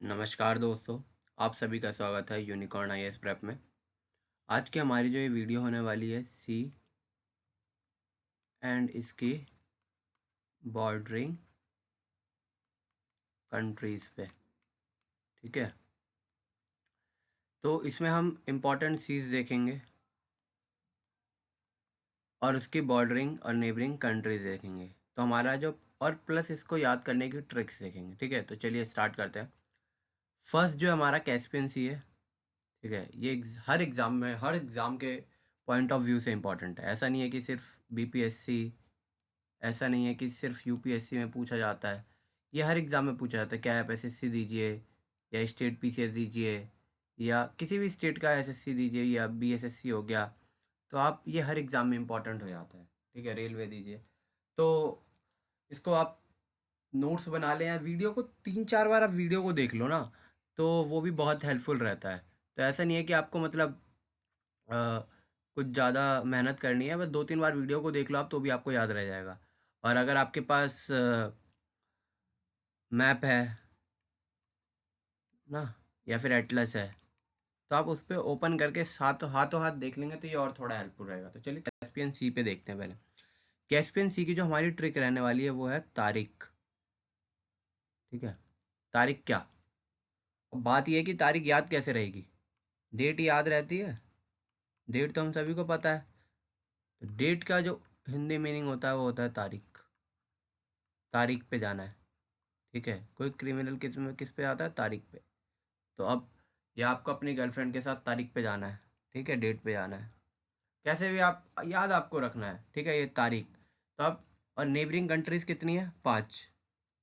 नमस्कार दोस्तों, आप सभी का स्वागत है यूनिकॉर्न आईएएस प्रेप में। आज की हमारी जो ये वीडियो होने वाली है सी एंड इसकी बॉर्डरिंग कंट्रीज़ पे, ठीक है। तो इसमें हम इम्पोर्टेंट सीज देखेंगे और उसकी बॉर्डरिंग और नेबरिंग कंट्रीज़ देखेंगे। तो हमारा जो और प्लस इसको याद करने की ट्रिक्स देखेंगे, ठीक है। तो चलिए स्टार्ट करते हैं। फर्स्ट जो हमारा कैस्पियन सी है, ठीक है। ये हर एग्ज़ाम में, हर एग्ज़ाम के पॉइंट ऑफ व्यू से इम्पोर्टेंट है। ऐसा नहीं है कि सिर्फ बीपीएससी, ऐसा नहीं है कि सिर्फ यूपीएससी में पूछा जाता है। ये हर एग्ज़ाम में पूछा जाता है। क्या आप एसएससी दीजिए या स्टेट पीसीएस दीजिए या किसी भी स्टेट का एसएससी दीजिए या बीएसएससी हो गया, तो आप ये हर एग्ज़ाम में इम्पोर्टेंट हो जाता है, ठीक है। रेलवे दीजिए, तो इसको आप नोट्स बना लें या वीडियो को 3-4 बार आप वीडियो को देख लो ना, तो वो भी बहुत हेल्पफुल रहता है। तो ऐसा नहीं है कि आपको मतलब अ, कुछ ज़्यादा मेहनत करनी है, बस 2-3 बार वीडियो को देख लो आप, तो भी आपको याद रह जाएगा। और अगर आपके पास मैप है ना, या फिर एटलस है, तो आप उस पे ओपन करके हाथों हाथ देख लेंगे, तो ये और थोड़ा हेल्पफुल रहेगा। तो चलिए कैस्पियन सी पे देखते हैं पहले। कैस्पियन सी की जो हमारी ट्रिक रहने वाली है वो है तारीख, ठीक है। तारीख क्या, अब बात ये है कि तारीख याद कैसे रहेगी। डेट याद रहती है, डेट तो हम सभी को पता है। तो डेट का जो हिंदी मीनिंग होता है वो होता है तारीख। तारीख पे जाना है, ठीक है। कोई क्रिमिनल किस में किस पे आता है, तारीख पे। तो अब ये आपको अपनी गर्लफ्रेंड के साथ तारीख पे जाना है, ठीक है, डेट पे जाना है। कैसे भी आप याद आपको रखना है, ठीक है, ये तारीख। तो अब और नेबरिंग कंट्रीज़ कितनी है, 5।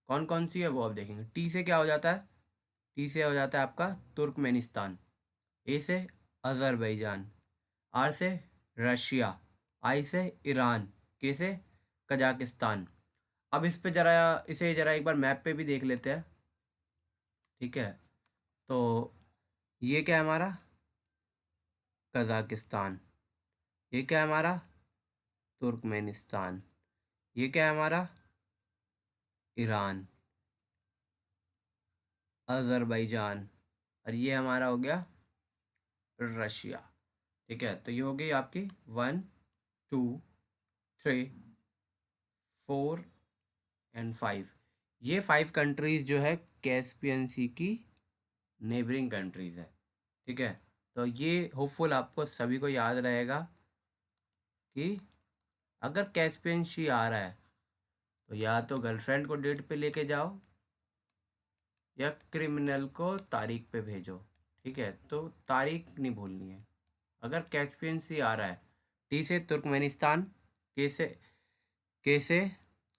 कौन कौन सी है वो अब देखेंगे। टी से क्या हो जाता है, टी से हो जाता है आपका तुर्कमेनिस्तान। ए से अज़रबैजान। आर से रशिया। आई से ईरान। के से कजाकिस्तान। अब इस पे ज़रा, इसे ज़रा एक बार मैप पे भी देख लेते हैं, ठीक है। तो ये क्या है हमारा, कजाकिस्तान। ये क्या है हमारा, तुर्कमेनिस्तान। ये क्या है हमारा, ईरान, अज़रबैजान। और ये हमारा हो गया रशिया, ठीक है। तो ये हो गई आपकी 1, 2, 3, 4 एंड 5। ये 5 कंट्रीज़ जो है कैस्पियन सी की नेबरिंग कंट्रीज़ है, ठीक है। तो ये होपफुल आपको सभी को याद रहेगा कि अगर कैस्पियन सी आ रहा है, तो या तो गर्लफ्रेंड को डेट पे लेके जाओ या क्रिमिनल को तारीख पे भेजो, ठीक है। तो तारीख नहीं भूलनी है। अगर कैस्पियन सी आ रहा है, टी से तुर्कमेनिस्तान, के से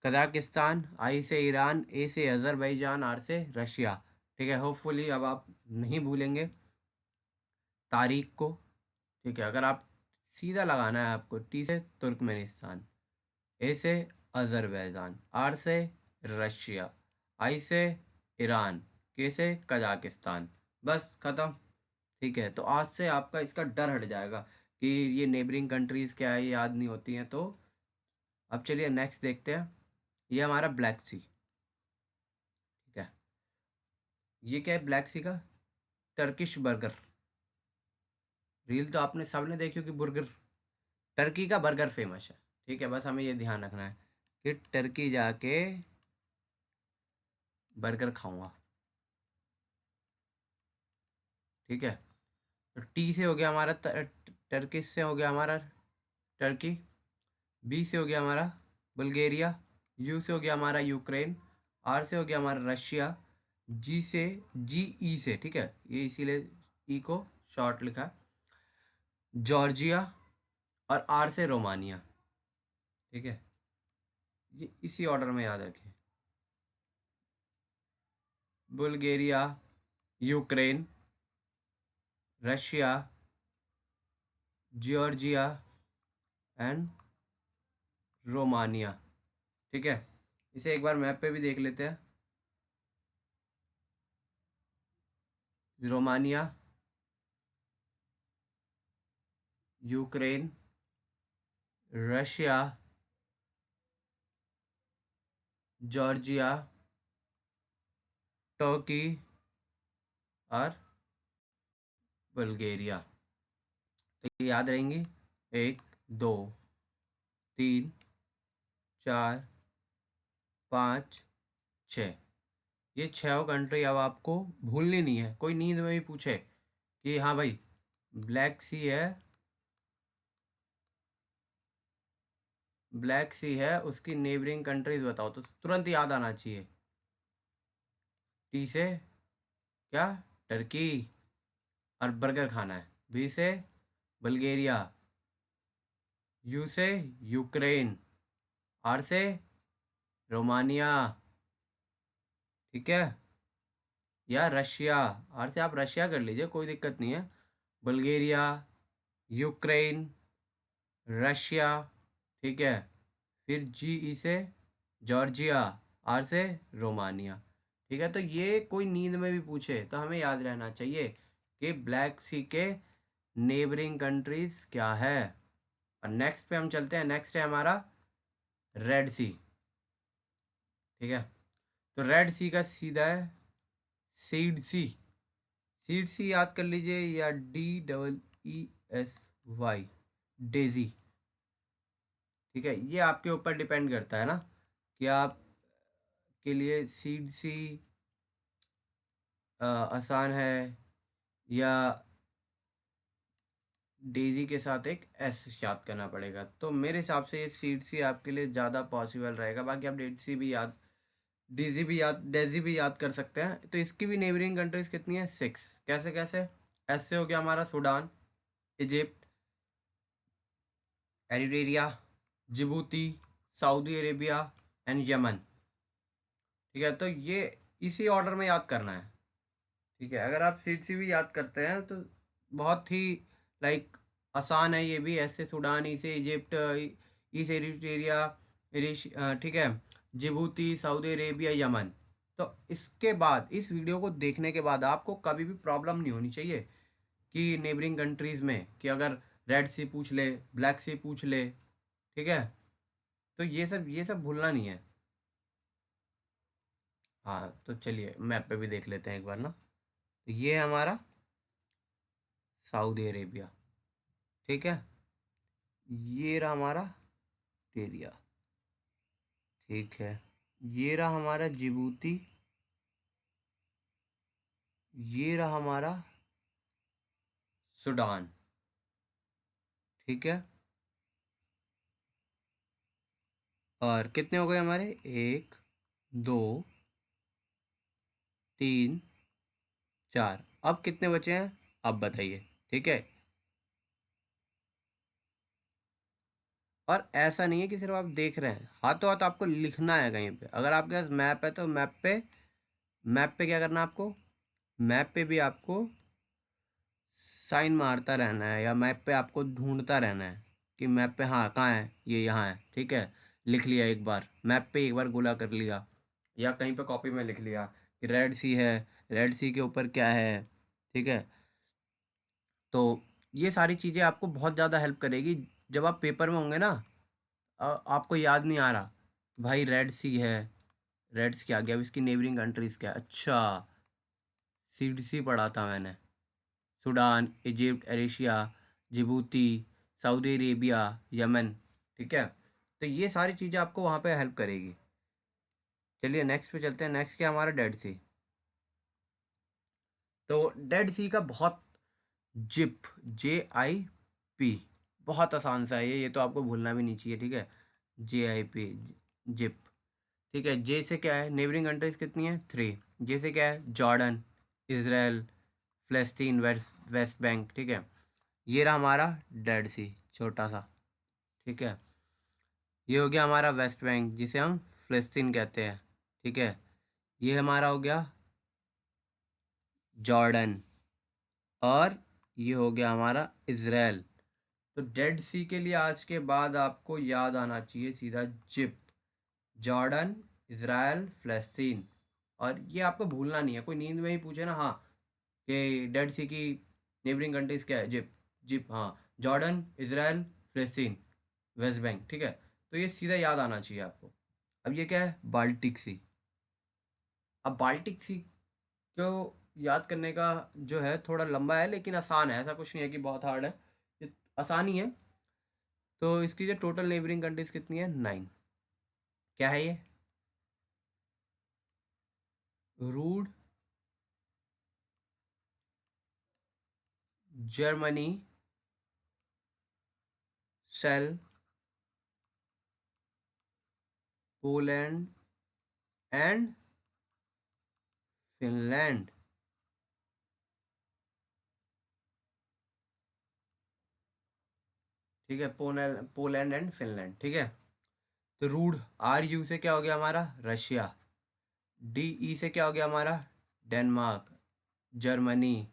कजाकिस्तान, आई से ईरान, ए से अज़रबैजान, आर से रशिया, ठीक है। होपफुली अब आप नहीं भूलेंगे तारीख को, ठीक है। अगर आप सीधा लगाना है आपको, टी से तुर्कमेनिस्तान, ए से अज़रबैजान, आर से रशिया, आई से ईरान, के से कजाकिस्तान, बस ख़त्म, ठीक है। तो आज से आपका इसका डर हट जाएगा कि ये नेबरिंग कंट्रीज़ क्या है, ये याद नहीं होती हैं। तो अब चलिए नेक्स्ट देखते हैं। ये हमारा ब्लैक सी, ठीक है। ये क्या है ब्लैक सी का, टर्किश बर्गर। रील तो आपने सबने देखी होगी, बर्गर, टर्की का बर्गर फेमस है, ठीक है। बस हमें ये ध्यान रखना है कि टर्की जाके बर्गर खाऊंगा, ठीक है। तो टी से हो गया हमारा टर्किश से हो गया हमारा टर्की। बी से हो गया हमारा बुल्गारिया। यू से हो गया हमारा यूक्रेन। आर से हो गया हमारा रशिया। जी से, जी ई से, ठीक है, ये इसीलिए ई को शॉर्ट लिखा, जॉर्जिया। और आर से रोमानिया, ठीक है। ये इसी ऑर्डर में याद रखें, Bulgaria, Ukraine, Russia, Georgia and Romania, ठीक है। इसे एक बार मैप पे भी देख लेते हैं। Romania, Ukraine, Russia, Georgia, Turkey और बल्गेरिया। तो ये याद रहेंगी, 1 2 3 4 5 6। ये 6 कंट्री अब आपको भूलनी नहीं है। कोई नींद में भी पूछे कि हाँ भाई ब्लैक सी है, ब्लैक सी है उसकी नेबरिंग कंट्रीज बताओ, तो तुरंत याद आना चाहिए। टी से क्या, टर्की और बर्गर खाना है। बी से बल्गेरिया, यू से यूक्रेन, आर से रोमानिया, ठीक है, या रशिया। आर से आप रशिया कर लीजिए, कोई दिक्कत नहीं है। बल्गेरिया, यूक्रेन, रशिया, ठीक है। फिर जी ई से जॉर्जिया, आर से रोमानिया, ठीक है। तो ये कोई नींद में भी पूछे तो हमें याद रहना चाहिए कि ब्लैक सी के नेबरिंग कंट्रीज क्या है। और नेक्स्ट पे हम चलते हैं। नेक्स्ट है हमारा रेड सी, ठीक है। तो रेड सी का सीधा है सीड सी। सीड सी याद कर लीजिए, या DEESY, डेजी, ठीक है। ये आपके ऊपर डिपेंड करता है ना कि आप के लिए सीड सी आसान है या डेजी के साथ एक एस याद करना पड़ेगा। तो मेरे हिसाब से ये सीड सी आपके लिए ज़्यादा पॉसिबल रहेगा। बाकी आप डेड सी भी याद, डेजी भी याद कर सकते हैं। तो इसकी भी नेबरिंग कंट्रीज कितनी है, 6। कैसे कैसे, एस से हो गया हमारा Sudan, Egypt, Eritrea, Djibouti, Saudi Arabia and Yemen, ठीक है। तो ये इसी ऑर्डर में याद करना है, ठीक है। अगर आप सीट सी भी याद करते हैं तो बहुत ही लाइक आसान है। ये भी ऐसे सूडान, इसे इजिप्ट, ईस एरिट्रिया, ठीक है, जिबूती, सऊदी अरेबिया, यमन। तो इसके बाद इस वीडियो को देखने के बाद आपको कभी भी प्रॉब्लम नहीं होनी चाहिए कि नेबरिंग कंट्रीज़ में कि अगर रेड सी पूछ ले, ब्लैक सी पूछ ले, ठीक है। तो ये सब भूलना नहीं है। हाँ, तो चलिए मैप पे भी देख लेते हैं एक बार ना। तो ये है हमारा सऊदी अरेबिया, ठीक है। ये रहा हमारा एरिया, ठीक है। ये रहा हमारा जिबूती, ये रहा हमारा सूडान, ठीक है। और कितने हो गए हमारे, 1 2 3 4। अब कितने बचे हैं, अब बताइए, ठीक है। और ऐसा नहीं है कि सिर्फ आप देख रहे हैं, हाथों हाथ आपको लिखना है कहीं पे। अगर आपके पास मैप है तो मैप पे क्या करना है आपको, मैप पे भी आपको साइन मारता रहना है, या मैप पे आपको ढूंढता रहना है कि मैप पे हाँ कहाँ है, ये यहाँ है, ठीक है। लिख लिया एक बार, मैप पे एक बार गोला कर लिया, या कहीं पे कॉपी में लिख लिया कि रेड सी है, रेड सी के ऊपर क्या है, ठीक है। तो ये सारी चीज़ें आपको बहुत ज़्यादा हेल्प करेगी जब आप पेपर में होंगे ना। आपको याद नहीं आ रहा भाई रेड सी है, रेड सी आ गया, अब इसकी नेबरिंग कंट्रीज़ क्या है? अच्छा, सीडीसी पढ़ा था मैंने। सूडान, इजिप्ट, एरिशिया, जिबूती, सऊदी अरेबिया, यमन, ठीक है। तो ये सारी चीज़ें आपको वहाँ पे हेल्प करेगी। चलिए नेक्स्ट पे चलते हैं। नेक्स्ट क्या हमारा, डेड सी। तो डेड सी का बहुत जिप, JIP, बहुत आसान सा है ये तो आपको भूलना भी नहीं चाहिए, ठीक है। JIP, जिप, ठीक है। जे से क्या है, नेबरिंग कंट्रीज कितनी है, 3। जे से क्या है, जॉर्डन, इसराइल, फ़लस्तीन, वेस्ट बैंक, ठीक है। ये रहा हमारा डेड सी, छोटा सा, ठीक है। ये हो गया हमारा वेस्ट बैंक जिसे हम फ़लस्तीन कहते हैं, ठीक है। ये हमारा हो गया जॉर्डन, और ये हो गया हमारा इसराइल। तो डेड सी के लिए आज के बाद आपको याद आना चाहिए सीधा जिप, जॉर्डन, इसराइल, फ़लस्तीन। और ये आपको भूलना नहीं है। कोई नींद में ही पूछे ना, हाँ कि डेड सी की नेबरिंग कंट्रीज क्या है, जिप, जिप, हाँ, जॉर्डन, इसराइल, फ़लस्तीन, वेस्ट बैंक, ठीक है। तो ये सीधा याद आना चाहिए आपको। अब ये क्या है, बाल्टिक सी। अब बाल्टिक सी को याद करने का जो है थोड़ा लंबा है, लेकिन आसान है, ऐसा कुछ नहीं है कि बहुत हार्ड है, ये आसान ही है। तो इसकी जो टोटल नेबरिंग कंट्रीज कितनी है, 9। क्या है ये, रूड, जर्मनी, सेल, पोलैंड एंड फिनलैंड। ठीक है, पोलैंड एंड फिनलैंड। ठीक है, तो रूड, आर यू से क्या हो गया हमारा, रशिया। डी ई से क्या हो गया हमारा, डेनमार्क, जर्मनी।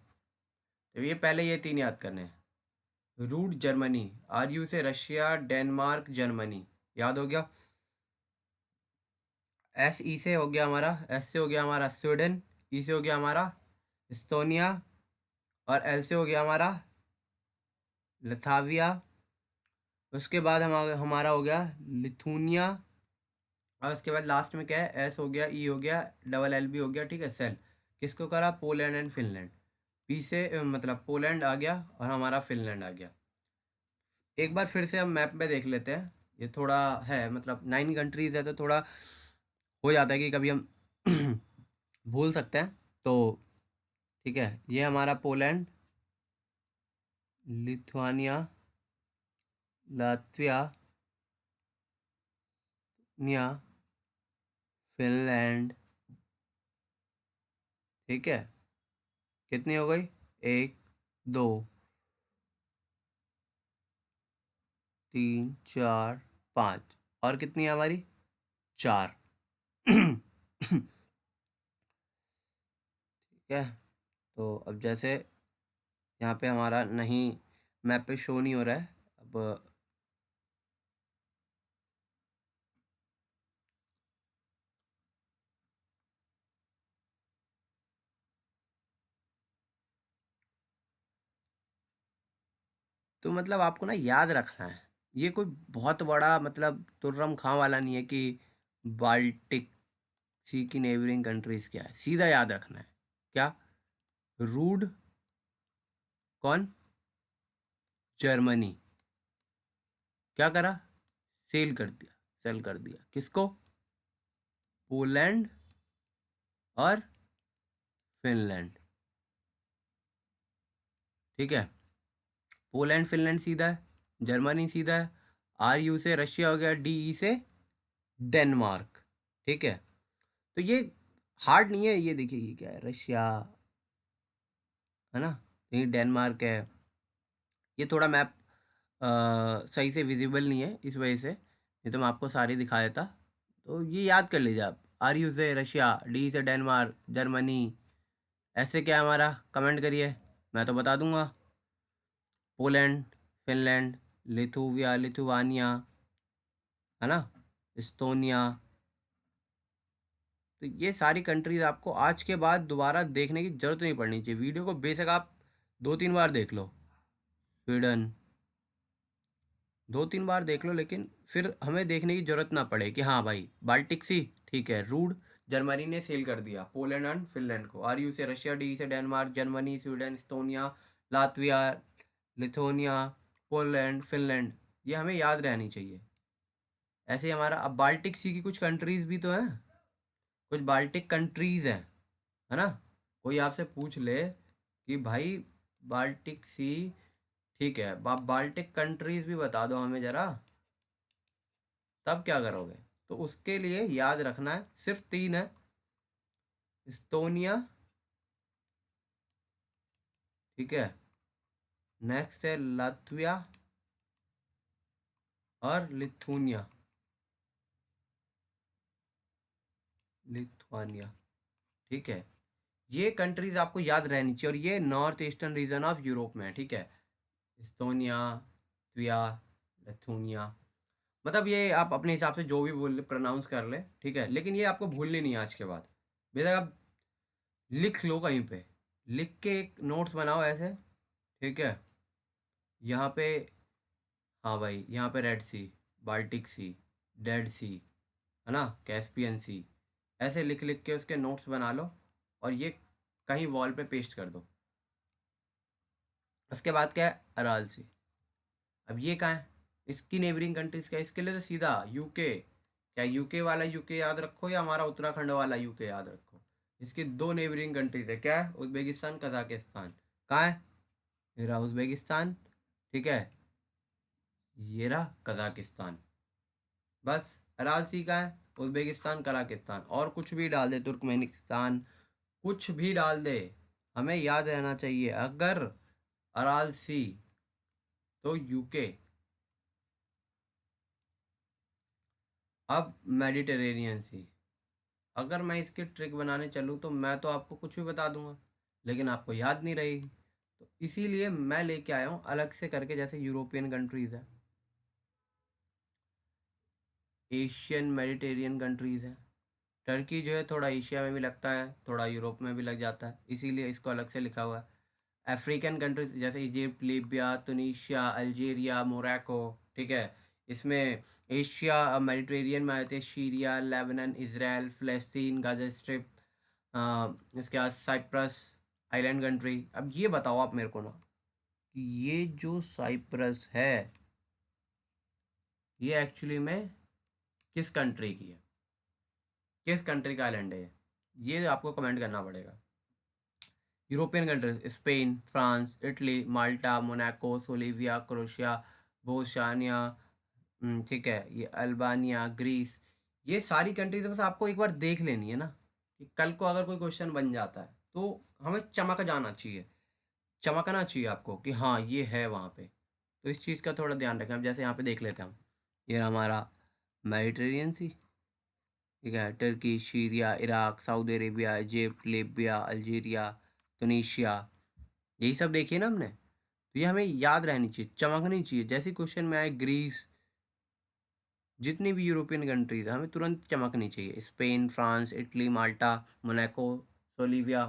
तो ये पहले ये 3 याद करने हैं, रूड, जर्मनी, आर यू से रशिया, डेनमार्क, जर्मनी। याद हो गया। एस ई से हो गया हमारा, एस से हो गया हमारा स्वीडन, ई से हो गया हमारा इस्तोनिया, और एल से हो गया हमारा लिथाविया। उसके बाद हमारा हो गया लिथुनिया, और उसके बाद लास्ट में क्या है, एस हो गया, ई हो गया, डबल एल भी हो गया। ठीक है, सेल किसको करा, पोलैंड एंड फिनलैंड। पी से मतलब पोलैंड आ गया और हमारा फिनलैंड आ गया। एक बार फिर से हम मैप में देख लेते हैं, ये थोड़ा है मतलब 9 कंट्रीज है, तो थोड़ा हो जाता है कि कभी हम भूल सकते हैं। तो ठीक है, ये हमारा पोलैंड, लिथुआनिया, लात्विया, निया, फिनलैंड। ठीक है, कितनी हो गई, 1, 2, 3, 4, 5, और कितनी है हमारी, 4। ठीक है, तो अब जैसे यहाँ पे हमारा नहीं, मैप पे शो नहीं हो रहा है अब। तो मतलब आपको ना याद रखना है, ये कोई बहुत बड़ा मतलब तुर्रम खां वाला नहीं है कि बाल्टिक सी की नेबरिंग कंट्रीज क्या है, सीधा याद रखना है। क्या, रूड, कौन, जर्मनी, क्या करा, सेल कर दिया, सेल कर दिया किसको, पोलैंड और फिनलैंड। ठीक है, पोलैंड फिनलैंड सीधा है, जर्मनी सीधा है, आर यू से रशिया हो गया, डी ई से डेनमार्क। ठीक है, तो ये हार्ड नहीं है, ये देखिए ये क्या है, रशिया है ना, ये डेनमार्क है। ये थोड़ा मैप सही से विजिबल नहीं है इस वजह से, नहीं तो मैं आपको सारी दिखा देता। तो ये याद कर लीजिए आप, आर यू से रशिया, डी से डेनमार्क, जर्मनी। ऐसे क्या है हमारा, कमेंट करिए, मैं तो बता दूंगा। पोलैंड, फिनलैंड, लिथुआनिया, है ना, इस्तोनिया। तो ये सारी कंट्रीज आपको आज के बाद दोबारा देखने की जरूरत नहीं पड़नी चाहिए, वीडियो को बेशक आप 2-3 बार देख लो, स्वीडन 2-3 बार देख लो, लेकिन फिर हमें देखने की जरूरत ना पड़े कि हाँ भाई बाल्टिक सी। ठीक है, रूड, जर्मनी ने सेल कर दिया पोलैंड एंड फिनलैंड को, आर यू से रशिया, डी से Denmark, Germany, Sweden, इस्तोनिया, Latvia, Lithuania, Poland, Finland. ये हमें याद रहनी चाहिए। ऐसे ही हमारा अब बाल्टिक सी की कुछ कंट्रीज भी तो हैं, कुछ बाल्टिक कंट्रीज हैं, है ना। कोई आपसे पूछ ले कि भाई बाल्टिक सी, ठीक है, आप बाल्टिक कंट्रीज भी बता दो हमें ज़रा, तब क्या करोगे। तो उसके लिए याद रखना है, सिर्फ 3 है, इस्तोनिया, ठीक है, नेक्स्ट है लात्विया और लिथुनिया, लिथुआनिया। ठीक है, ये कंट्रीज आपको याद रहनी चाहिए, और ये north eastern region of Europe में है। ठीक है, इस्तोनिया, त्विया, लिथुनिया, मतलब ये आप अपने हिसाब से जो भी बोल प्रोनाउंस कर ले। ठीक है, लेकिन ये आपको भूलनी नहीं है आज के बाद, बेशक आप लिख लो कहीं पे, लिख के एक नोट्स बनाओ ऐसे। ठीक है, यहाँ पे, हाँ भाई यहाँ पे रेड सी, बाल्टिक सी, डेड सी, है ना, कैस्पियन सी, ऐसे लिख लिख के उसके नोट्स बना लो। और ये कहीं वॉल पे पेस्ट कर दो। उसके बाद क्या है, अराल सी। अब ये कहाँ है, इसकी नेबरिंग कंट्रीज क्या है, इसके लिए तो सीधा यूके। क्या यूके वाला यूके याद रखो या हमारा उत्तराखंड वाला यूके याद रखो। इसकी दो नेबरिंग कंट्रीज है, क्या है, उज्बेकिस्तान कजाकिस्तान। कहाँ है, ये रहा उज्बेकिस्तान, ठीक है, ये रहा कजाकिस्तान। बस अराल सी का है, उज्बेकिस्तान कजाकिस्तान, और कुछ भी डाल दे, तुर्कमेनिस्तान, कुछ भी डाल दे, हमें याद रहना चाहिए अगर अराल सी तो यूके। अब मेडिटेरेनियन सी, अगर मैं इसकी ट्रिक बनाने चलूँ तो मैं तो आपको कुछ भी बता दूंगा, लेकिन आपको याद नहीं रहेगी। तो इसीलिए मैं लेके आया हूँ अलग से करके, जैसे यूरोपियन कंट्रीज़ है, एशियन मेडिटेरियन कंट्रीज़ है। टर्की जो है थोड़ा एशिया में भी लगता है, थोड़ा यूरोप में भी लग जाता है, इसीलिए इसको अलग से लिखा हुआ है। अफ्रीकन कंट्रीज जैसे Egypt, Libya, Tunisia, Algeria, Morocco, ठीक है। इसमें एशिया मेडिटेरियन में आते हैं, सीरिया, लेबनान, इसराइल, फ़लस्तीन, गाज़ा स्ट्रिप, इसके बाद साइप्रस आइलैंड कंट्री। अब ये बताओ आप मेरे को ना, कि ये जो साइप्रस है ये एक्चुअली में किस कंट्री की है, किस कंट्री का आइलैंड है ये आपको कमेंट करना पड़ेगा। European countries, Spain, France, Italy, Malta, Monaco, Slovenia, Croatia, Bosnia, ठीक है, ये अल्बानिया, ग्रीस। ये सारी कंट्रीज बस आपको एक बार देख लेनी है ना, कि कल को अगर कोई क्वेश्चन बन जाता है तो हमें चमक जाना चाहिए, चमकना चाहिए आपको कि हाँ ये है वहाँ पे। तो इस चीज़ का थोड़ा ध्यान रखें। अब जैसे यहाँ पे देख लेते हैं हम, ये रहा हमारा मेडिटेरियन सी, ठीक है, Turkey, Syria, Iraq, Saudi Arabia, Egypt, Libya, Algeria, Tunisia, यही सब देखिए ना हमने। तो ये हमें याद रहनी चाहिए, चमकनी चाहिए, जैसे क्वेश्चन में आए ग्रीस, जितनी भी यूरोपियन कंट्रीज है हमें तुरंत चमकनी चाहिए, Spain, France, Italy, Malta, Monaco, सोलिविया।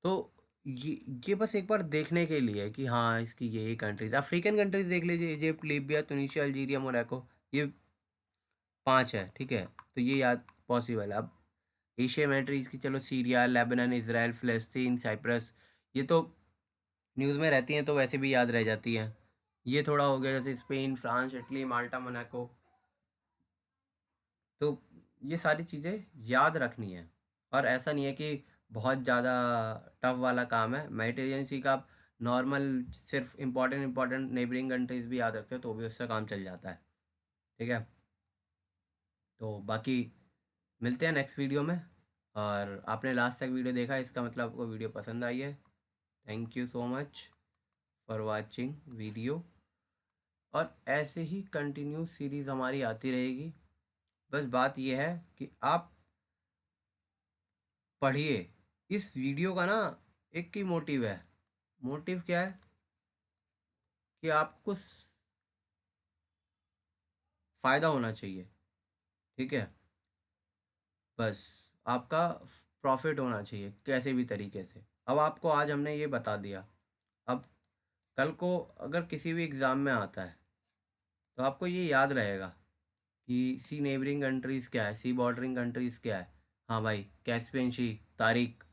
तो ये ये बस एक बार देखने के लिए है कि हाँ इसकी ये कंट्रीज, अफ्रीकन कंट्रीज देख लीजिए, Egypt, Libya, Tunisia, Algeria, Monaco, ये 5 है, ठीक है। तो ये याद पॉसिबल है। अब एशिया कंट्रीज की, चलो सीरिया, लेबनान, इसराइल, फ़लस्तीन, साइप्रस, ये तो न्यूज़ में रहती हैं तो वैसे भी याद रह जाती हैं। ये थोड़ा हो गया जैसे Spain, France, Italy, Malta, Monaco. तो ये सारी चीज़ें याद रखनी है, और ऐसा नहीं है कि बहुत ज़्यादा टफ वाला काम है। मेडिटेरियन सी का आप नॉर्मल सिर्फ इम्पॉर्टेंट इम्पॉर्टेंट नेबरिंग कंट्रीज भी याद रखते हो तो भी उससे काम चल जाता है, ठीक है। तो बाकी मिलते हैं नेक्स्ट वीडियो में। और आपने लास्ट तक वीडियो देखा, इसका मतलब आपको वीडियो पसंद आई है। Thank you so much for watching video, और ऐसे ही कंटिन्यू सीरीज़ हमारी आती रहेगी। बस बात यह है कि आप पढ़िए। इस वीडियो का ना एक ही मोटिव है, मोटिव क्या है, कि आपको फ़ायदा होना चाहिए, ठीक है। बस आपका प्रॉफिट होना चाहिए कैसे भी तरीके से। अब आपको आज हमने ये बता दिया, अब कल को अगर किसी भी एग्ज़ाम में आता है तो आपको ये याद रहेगा कि सी नेबरिंग कंट्रीज़ क्या है, सी बॉर्डरिंग कंट्रीज़ क्या है। हाँ भाई, कैस्पियन सी, तारिक,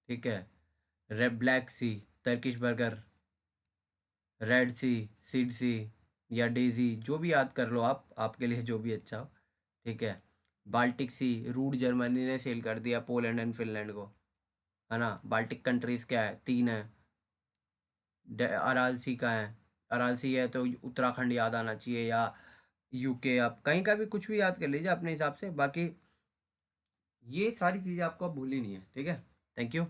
ठीक है, रेड ब्लैक सी, टर्किश बर्गर, रेड सी, सीड सी, या डेज़ी, जो भी याद कर लो आप, आपके लिए जो भी अच्छा हो, ठीक है। बाल्टिक सी, रूड जर्मनी ने सेल कर दिया पोलैंड एंड फिनलैंड को, है ना। बाल्टिक कंट्रीज़ क्या है, 3 है। अराल सी का है, अराल सी है तो उत्तराखंड याद आना चाहिए, या यूके, आप कहीं का भी कुछ भी याद कर लीजिए अपने हिसाब से। बाकी ये सारी चीज़ें आपको अब भूलनी नहीं है, ठीक है। Thank you.